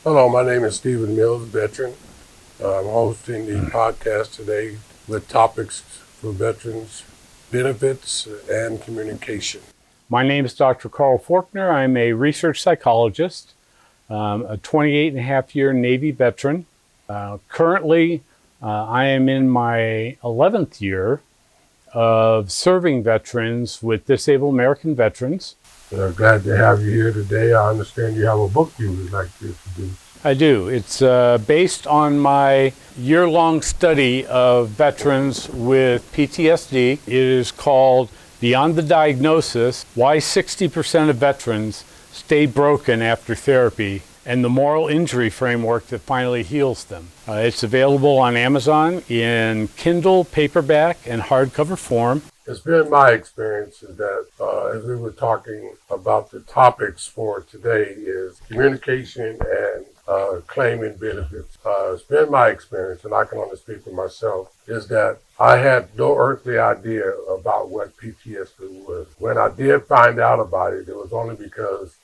Hello, my name is Stephen Mills, veteran. I'm hosting the podcast today with topics for veterans, benefits, and communication. My name is Dr. Carl Forkner. I'm a research psychologist, a 28-and-a-half-year Navy veteran. Currently, I am in my 11th year of serving veterans with disabled American veterans. Glad to have you here today. I understand you have a book you would like to introduce. I do. It's based on my year-long study of veterans with PTSD. It is called Beyond the Diagnosis, Why 60% of Veterans Stay Broken After Therapy, and the Moral Injury Framework that finally heals them. It's available on Amazon in Kindle, paperback, and hardcover form. It's been my experience that as we were talking about the topics for today is communication and claiming benefits. It's been my experience, and I can only speak for myself, is that I had no earthly idea about what PTSD was. When I did find out about it, it was only because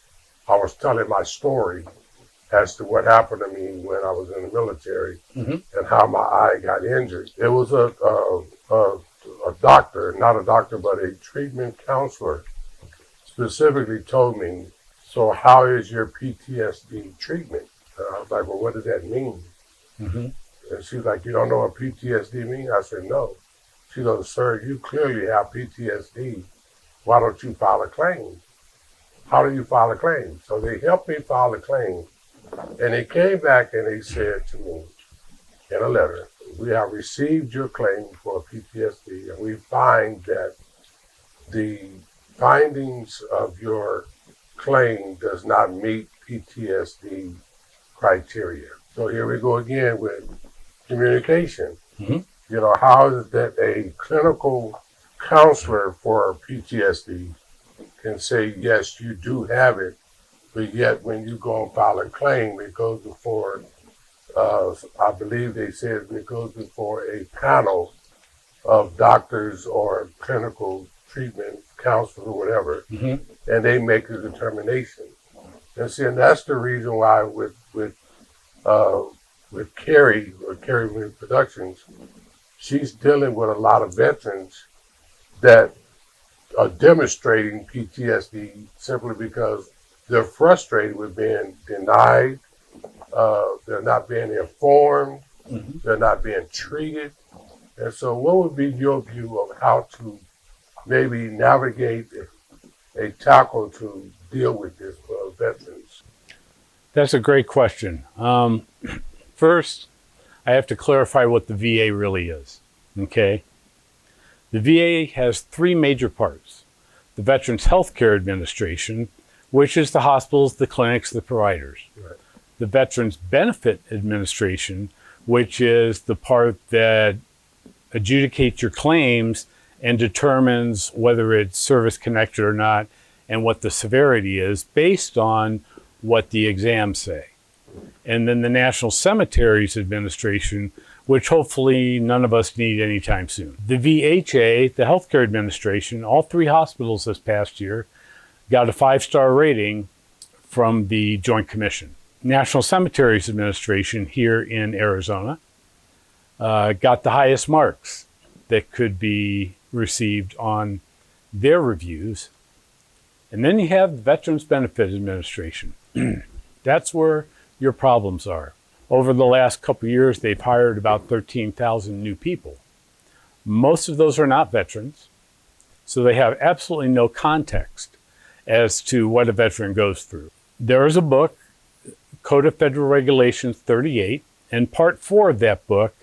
I was telling my story as to what happened to me when I was in the military and how my eye got injured. It was a doctor, not a doctor, but a treatment counselor specifically told me, so how is your PTSD treatment? And I was like, well, what does that mean? And she's like, you don't know what PTSD means? I said, no. She goes, sir, you clearly have PTSD. Why don't you file a claim? How do you file a claim? So they helped me file a claim. And they came back and they said to me in a letter, we have received your claim for PTSD, and we find that the findings of your claim does not meet PTSD criteria. So here we go again with communication. You know, how is it that a clinical counselor for PTSD can say, yes, you do have it, but yet when you go and file a claim, it goes before I believe they said it goes before a panel of doctors or clinical treatment counselors or whatever, and they make a determination. And see, and that's the reason why with Carrie Productions, she's dealing with a lot of veterans that are demonstrating PTSD simply because they're frustrated with being denied. They're not being informed, they're not being treated. And so what would be your view of how to maybe navigate a tackle to deal with this for veterans? That's a great question. First, I have to clarify what the VA really is, okay? The VA has three major parts. The Veterans Healthcare Administration, which is the hospitals, the clinics, the providers. Right. The Veterans Benefit Administration, which is the part that adjudicates your claims and determines whether it's service-connected or not and what the severity is based on what the exams say. And then the National Cemeteries Administration, which hopefully none of us need anytime soon. The VHA, the Healthcare Administration, all three hospitals this past year got a 5-star rating from the Joint Commission. National Cemeteries Administration here in Arizona got the highest marks that could be received on their reviews. And then you have the Veterans Benefit Administration. That's where your problems are. Over the last couple of years, they've hired about 13,000 new people. Most of those are not veterans, so they have absolutely no context as to what a veteran goes through. There is a book, Code of Federal Regulations 38, and Part 4 of that book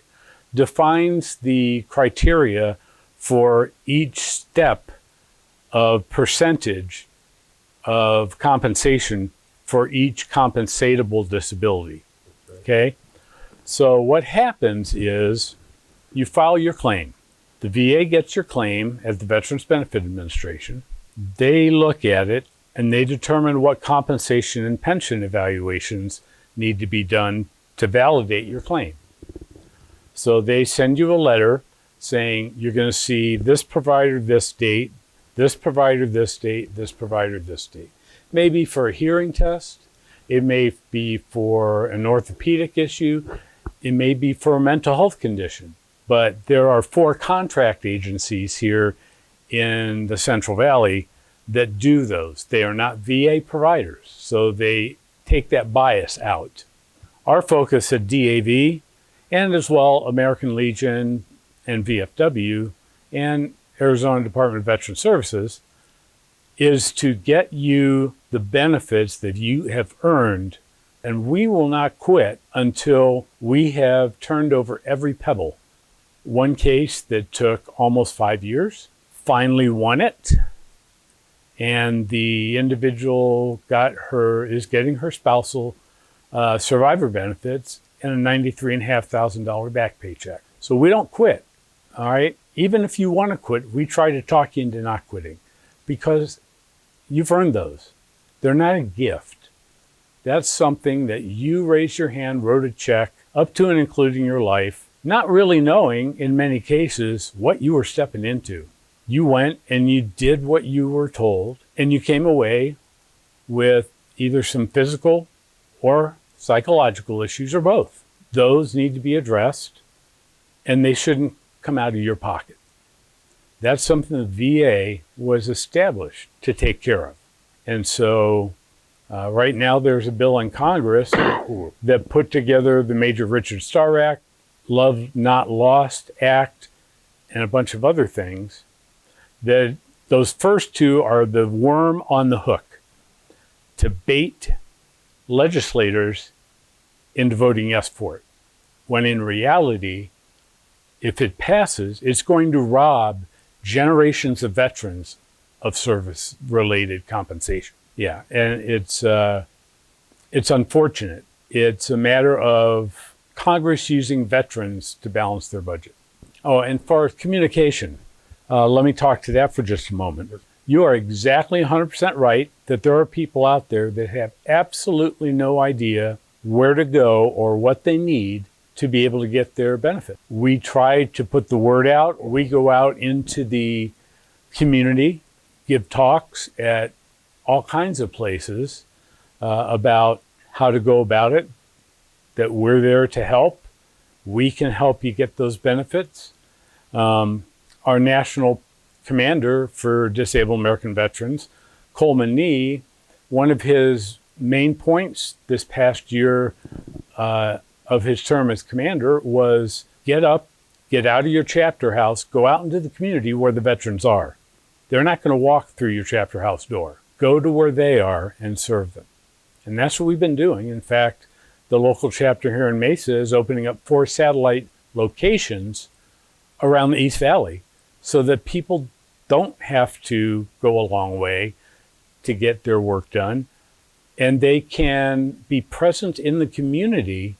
defines the criteria for each step of percentage of compensation for each compensatable disability. Okay? So what happens is you file your claim. The VA gets your claim as the Veterans Benefit Administration. They look at it and they determine what compensation and pension evaluations need to be done to validate your claim. So they send you a letter saying you're going to see this provider this date, this provider this date, this provider this date. Maybe for a hearing test, It may be for an orthopedic issue. It may be for a mental health condition. But there are 4 contract agencies here in the Central Valley that do those. They are not VA providers, so they take that bias out. Our focus at DAV, and as well American Legion and VFW and Arizona Department of Veteran Services, is to get you the benefits that you have earned, and we will not quit until we have turned over every pebble. One case that took almost 5 years, finally won it, and the individual is getting her spousal survivor benefits and a $93,500 back paycheck. So we don't quit, all right? Even if you want to quit, we try to talk you into not quitting because you've earned those. They're not a gift. That's something that you raised your hand, wrote a check, up to and including your life, not really knowing, in many cases, what you were stepping into. You went and you did what you were told, and you came away with either some physical or psychological issues or both. Those need to be addressed, and they shouldn't come out of your pocket. That's something the VA was established to take care of. And so right now there's a bill in Congress that put together the Major Richard Starr Act, Love Not Lost Act, and a bunch of other things. That those first 2 are the worm on the hook to bait legislators into voting yes for it. When in reality, if it passes, it's going to rob generations of veterans of service-related compensation. Yeah, and it's unfortunate. It's a matter of Congress using veterans to balance their budget. Oh, and for communication, let me talk to that for just a moment. You are exactly 100% right that there are people out there that have absolutely no idea where to go or what they need to be able to get their benefit. We try to put the word out. We go out into the community, give talks at all kinds of places about how to go about it, that we're there to help. We can help you get those benefits. Our national commander for disabled American veterans, Coleman Nee, one of his main points this past year of his term as commander was get up, get out of your chapter house, go out into the community where the veterans are. They're not going to walk through your chapter house door. Go to where they are and serve them. And that's what we've been doing. In fact, the local chapter here in Mesa is opening up 4 satellite locations around the East Valley so that people don't have to go a long way to get their work done, and they can be present in the community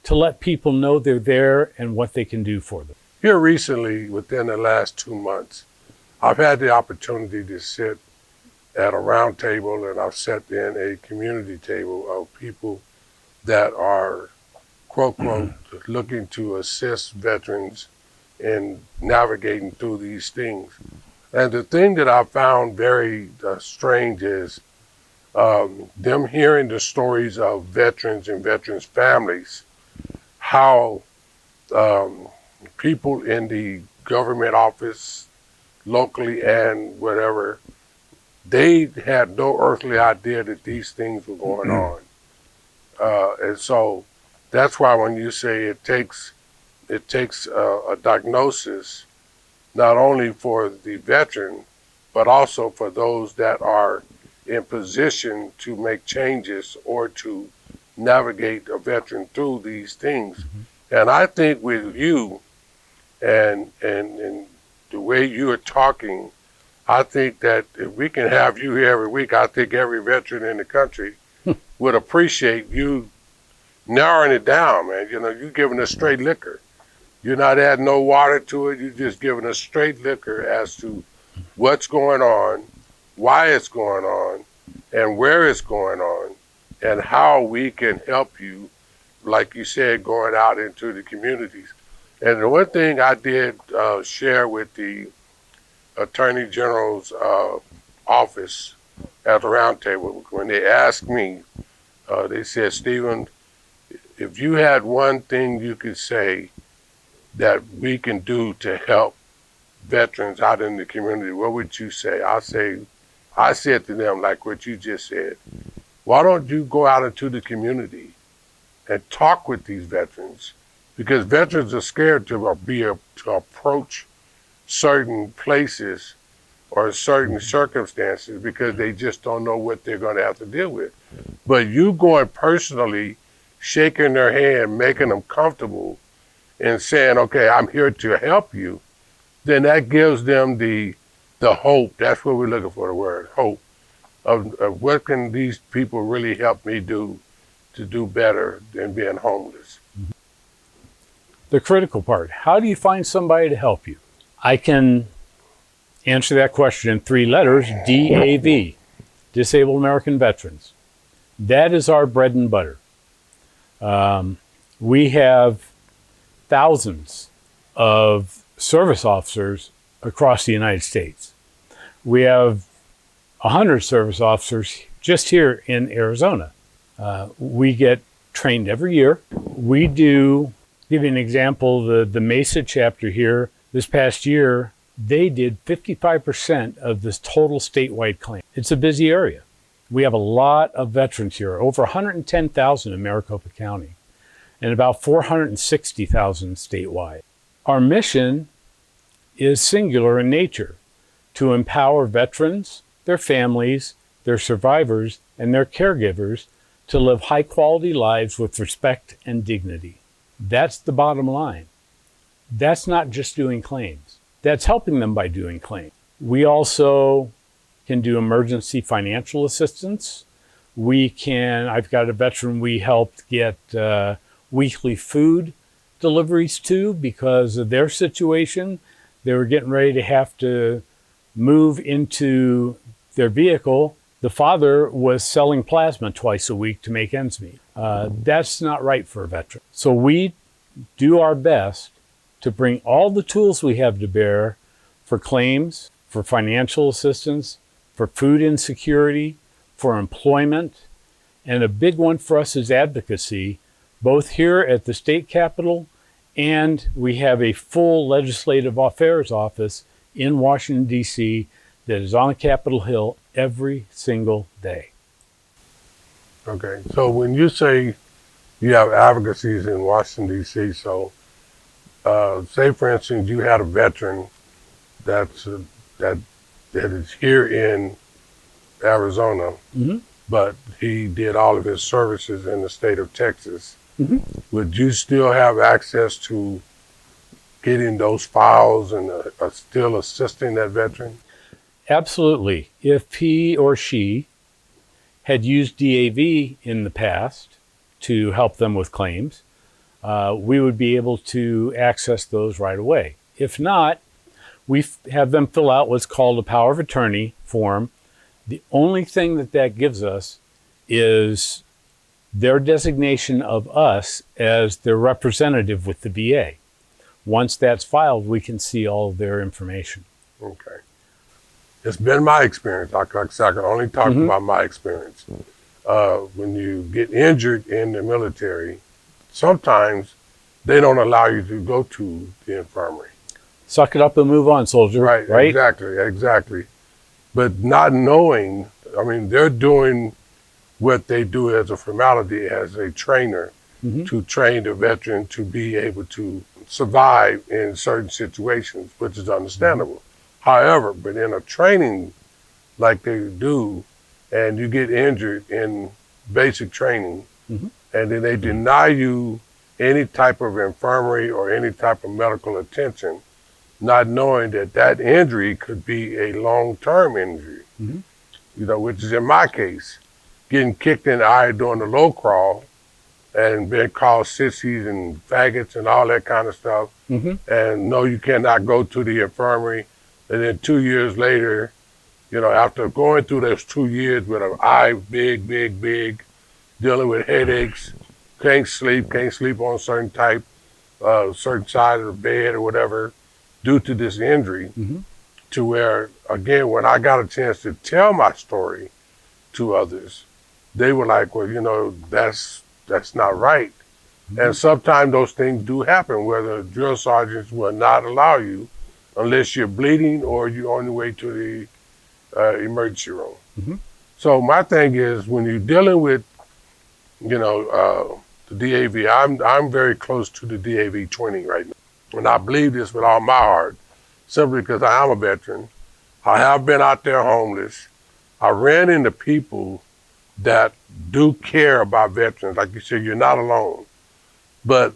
to let people know they're there and what they can do for them. Here recently, within the last 2 months, I've had the opportunity to sit at a round table, and I've sat in a community table of people that are, quote, quote, looking to assist veterans in navigating through these things. And the thing that I found very strange is them hearing the stories of veterans and veterans' families, how people in the government office, locally and whatever, they had no earthly idea that these things were going on. And so that's why when you say it takes a diagnosis, not only for the veteran, but also for those that are in position to make changes or to navigate a veteran through these things. Mm-hmm. And I think with you and the way you are talking, I think that if we can have you here every week, I think every veteran in the country would appreciate you narrowing it down, man. You know, you're giving us straight liquor. You're not adding no water to it. You're just giving us straight liquor as to what's going on, why it's going on, and where it's going on, and how we can help you, like you said, going out into the communities. And the one thing I did share with the Attorney General's office at the roundtable, when they asked me They said, Stephen, if you had one thing you could say that we can do to help veterans out in the community, what would you say? I said to them, like what you just said, why don't you go out into the community and talk with these veterans? Because veterans are scared to approach certain places or certain circumstances because they just don't know what they're going to have to deal with. But you going personally, shaking their hand, making them comfortable, and saying, okay, I'm here to help you, then that gives them the hope. That's what we're looking for, the word, hope, of what can these people really help me do to do better than being homeless. The critical part, how do you find somebody to help you? I can answer that question in 3 letters, DAV, Disabled American Veterans. That is our bread and butter. We have thousands of service officers across the United States. We have 100 service officers just here in Arizona. We get trained every year. We do, give you an example, the Mesa chapter here, this past year, they did 55% of this total statewide claim. It's a busy area. We have a lot of veterans here, over 110,000 in Maricopa County, and about 460,000 statewide. Our mission is singular in nature, to empower veterans, their families, their survivors, and their caregivers to live high-quality lives with respect and dignity. That's the bottom line. That's not just doing claims. That's helping them by doing claims. We also can do emergency financial assistance. I've got a veteran we helped get weekly food deliveries to because of their situation. They were getting ready to have to move into their vehicle. The father was selling plasma twice a week to make ends meet. That's not right for a veteran. So we do our best to bring all the tools we have to bear for claims, for financial assistance, for food insecurity, for employment, and a big one for us is advocacy, both here at the state capitol, and we have a full legislative affairs office in Washington, D.C. that is on Capitol Hill every single day. Okay, so when you say you have advocacies in Washington, D.C., so say, for instance, you had a veteran that is here in Arizona, but he did all of his services in the state of Texas. Would you still have access to getting those files and still assisting that veteran? Absolutely. If he or she had used DAV in the past to help them with claims, we would be able to access those right away. If not, we have them fill out what's called a power of attorney form. The only thing that gives us is their designation of us as their representative with the VA. Once that's filed, we can see all of their information. Okay. It's been my experience. Like I said, I can only talk about my experience. When you get injured in the military, sometimes they don't allow you to go to the infirmary. Suck it up and move on, soldier. Right? Exactly. But not knowing, I mean, they're doing what they do as a formality as a trainer to train the veteran to be able to survive in certain situations, which is understandable. However, but in a training like they do, and you get injured in basic training, and then they deny you any type of infirmary or any type of medical attention, not knowing that injury could be a long-term injury, which is in my case, getting kicked in the eye during the low crawl and being called sissies and faggots and all that kind of stuff. And no, you cannot go to the infirmary. And then 2 years later, after going through those 2 years with an eye big, dealing with headaches, can't sleep on certain side of the bed or whatever, due to this injury, to where, again, when I got a chance to tell my story to others, they were like, well, that's not right. And sometimes those things do happen where the drill sergeants will not allow you unless you're bleeding or you're on the way to the emergency room. So my thing is, when you're dealing with, the DAV, I'm very close to the DAV 20 right now. And I believe this with all my heart, simply because I am a veteran. I have been out there homeless. I ran into people that do care about veterans. Like you said, you're not alone. But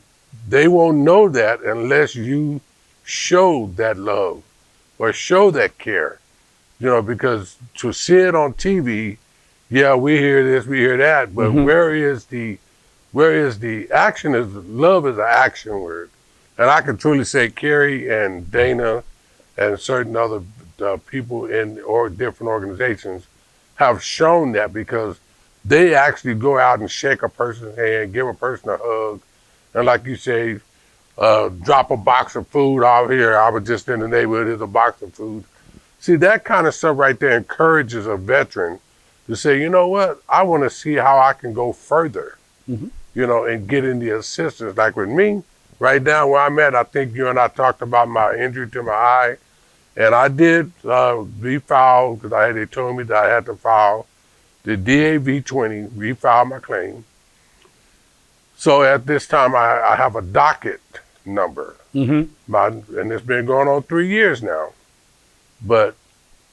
they won't know that unless you show that love or show that care. Because to see it on TV, yeah, we hear this, we hear that, but where is the action? Love is an action word. And I can truly say Carrie and Dana and certain other people in or different organizations have shown that, because they actually go out and shake a person's hand, give a person a hug, and like you say, drop a box of food out here. I was just in the neighborhood, here's a box of food. See, that kind of stuff right there encourages a veteran to say, you know what, I want to see how I can go further, and get in the assistance. Like with me, right now where I'm at, I think you and I talked about my injury to my eye, and I did refile, because they told me that I had to file the DAV 20, refile my claim. So at this time, I have a docket number, and it's been going on 3 years now. But,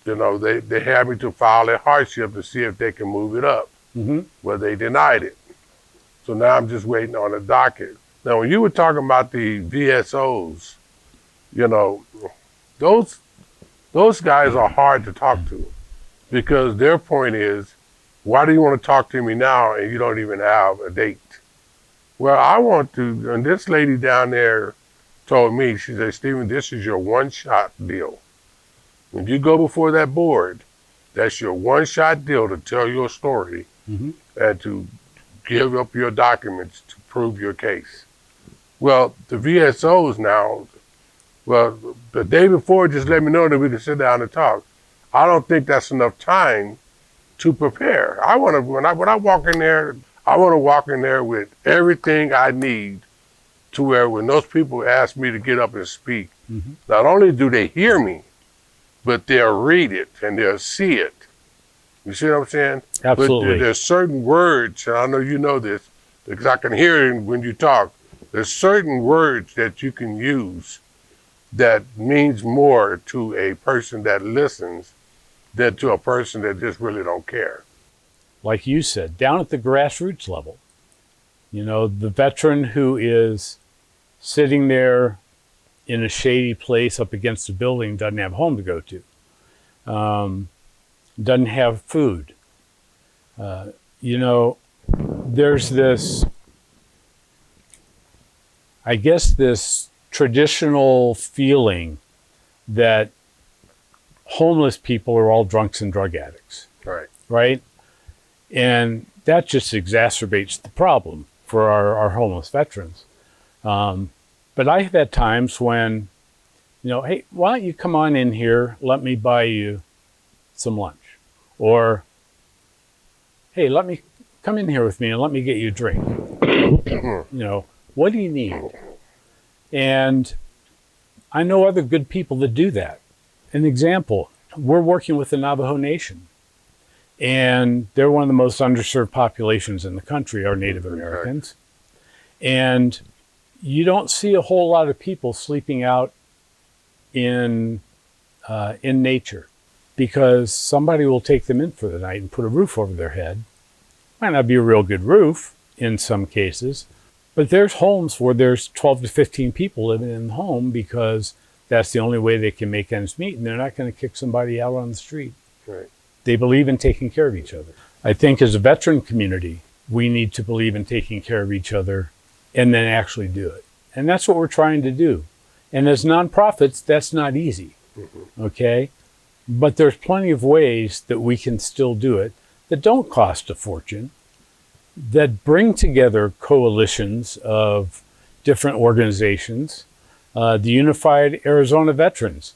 they had me to file a hardship to see if they can move it up. Well, they denied it. So now I'm just waiting on a docket. Now, when you were talking about the VSOs, those guys are hard to talk to, because their point is, why do you want to talk to me now and you don't even have a date? Well, I want to, and this lady down there told me, she said, Stephen, this is your one-shot deal. When you go before that board, that's your one-shot deal to tell your story and to give up your documents to prove your case. Well, the VSOs now, the day before, just let me know that we can sit down and talk. I don't think that's enough time to prepare. I want to, when I walk in there, I want to walk in there with everything I need to where when those people ask me to get up and speak, not only do they hear me, but they'll read it and they'll see it. You see what I'm saying? Absolutely. But there's certain words, and I know you know this, because I can hear it when you talk. There's certain words that you can use that means more to a person that listens than to a person that just really don't care. Like you said, down at the grassroots level, the veteran who is sitting there in a shady place up against a building doesn't have a home to go to, doesn't have food. There's this, I guess, this traditional feeling that homeless people are all drunks and drug addicts. Right? And that just exacerbates the problem for our homeless veterans. But I have had times when, hey, why don't you come on in here, let me buy you some lunch. Or, hey, let me come in here with me and let me get you a drink. What do you need? And I know other good people that do that. An example, we're working with the Navajo Nation. And they're one of the most underserved populations in the country, are Native Americans. And you don't see a whole lot of people sleeping out in nature, because somebody will take them in for the night and put a roof over their head. Might not be a real good roof in some cases, but there's homes where there's 12 to 15 people living in the home because that's the only way they can make ends meet, and they're not going to kick somebody out on the street. They believe in taking care of each other. I think as a veteran community, we need to believe in taking care of each other and then actually do it. And that's what we're trying to do. And as nonprofits, that's not easy, okay? But there's plenty of ways that we can still do it that don't cost a fortune, that bring together coalitions of different organizations. The Unified Arizona Veterans,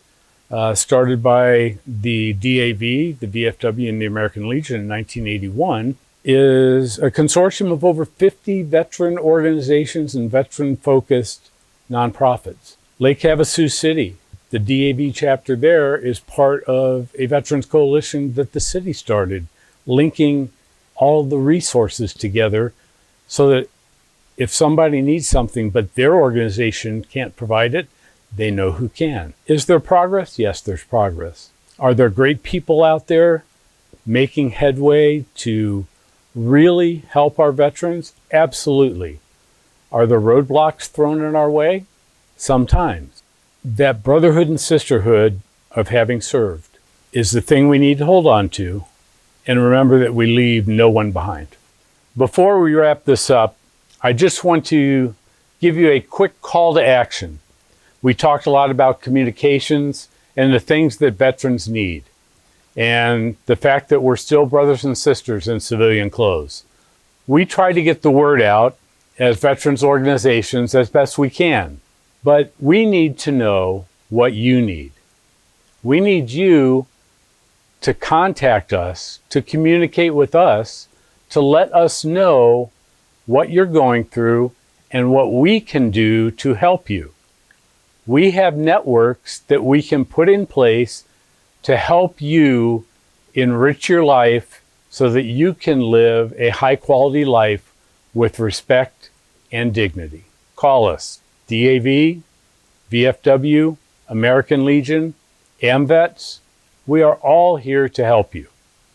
started by the DAV, the VFW, and the American Legion in 1981, is a consortium of over 50 veteran organizations and veteran-focused nonprofits. Lake Havasu City, the DAV chapter there, is part of a veterans coalition that the city started, linking all the resources together so that if somebody needs something but their organization can't provide it, they know who can. Is there progress? Yes, there's progress. Are there great people out there making headway to really help our veterans? Absolutely. Are there roadblocks thrown in our way? Sometimes. That brotherhood and sisterhood of having served is the thing we need to hold on to, and remember that we leave no one behind. Before we wrap this up, I just want to give you a quick call to action. We talked a lot about communications and the things that veterans need, and the fact that we're still brothers and sisters in civilian clothes. We try to get the word out as veterans organizations as best we can, but we need to know what you need. We need you to contact us, to communicate with us, to let us know what you're going through and what we can do to help you. We have networks that we can put in place to help you enrich your life so that you can live a high quality life with respect and dignity. Call us, DAV, VFW, American Legion, AMVETS. We are all here to help you.